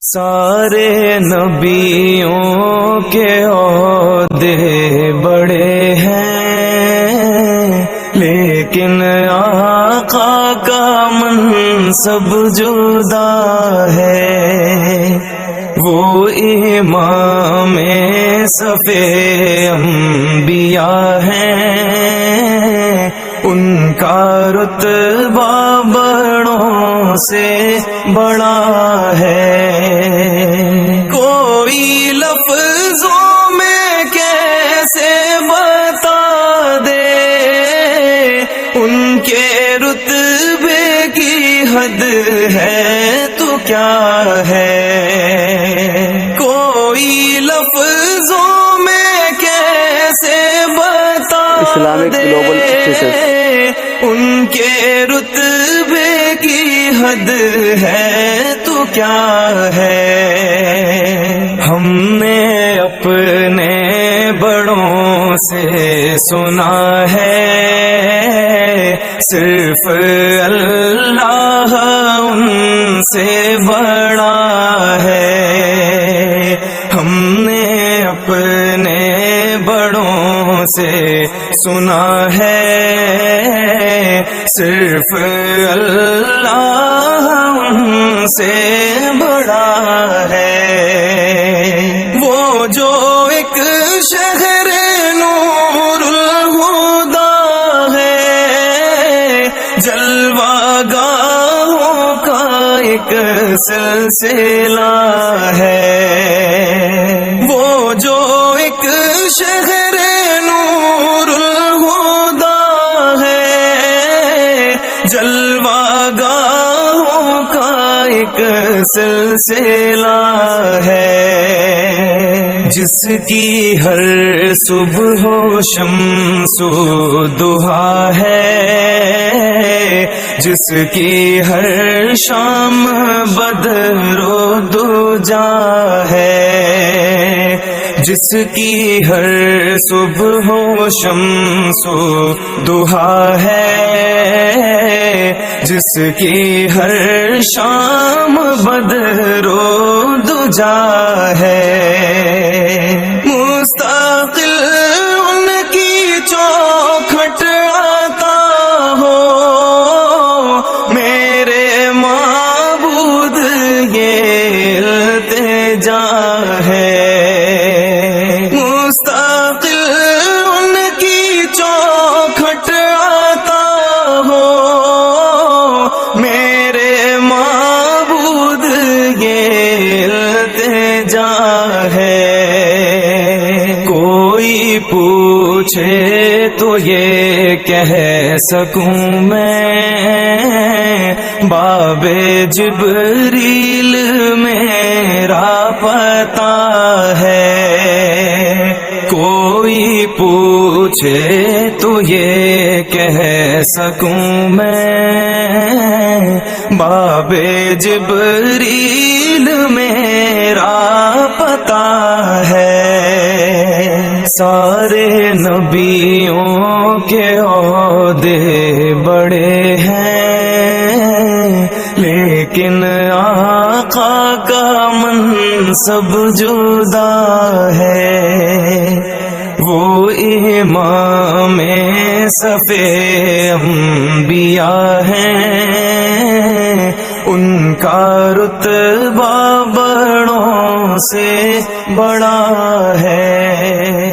سارے نبیوں کے عہدے بڑے ہیں، لیکن آقا کا منصب جدا ہے۔ وہ امام صف انبیاء ہیں، ان کا رتبہ بڑوں سے بڑا ہے۔ کوئی لفظوں میں کیسے بتا دے ان کے رتبے کی حد ہے تو کیا ہے۔ کوئی لفظوں میں کیسے بتا دے ان کے رتبے کی حد ہے تو کیا ہے۔ ہم نے اپنے بڑوں سے سنا ہے، صرف اللہ ان سے بڑا ہے۔ ہم نے اپنے بڑوں سے سنا ہے، صرف اللہ ان سے بڑا ہے۔ وہ جو ایک شہر نور الہدا ہے، جلوہ گاہوں کا ایک سلسلہ ہے۔ وہ جو ایک شہر نور الہدا ہے، جلوہ گاہوں کا ایک سلسلہ ہے۔ جس کی ہر صبح و شمس و ضحیٰ ہے، جس کی ہر شام بدر و دجا ہے، جس کی ہر صبح و شمس و ضحیٰ ہے، جس کی ہر شام بدر و دجا ہے۔ مستقل ان کی چوکھٹ آتا ہو میرے معبود، یہ التجا ہے۔ مستقل ان کی چوکھٹ آتا ہو میرے معبود، یہ التجا ہے۔ کوئی پوچھے تو یہ کہہ سکوں میں، باب جبریل میرا پتہ ہے۔ کوئی پوچھے تو یہ کہہ سکوں میں، باب جبریل میرا پتہ ہے۔ سارے نبیوں کے عہدے بڑے ہیں، لیکن آقا کا منصب جدا ہے۔ وہ امام صف انبیاء ہیں، ان کا رتبہ بڑوں سے بڑا ہے۔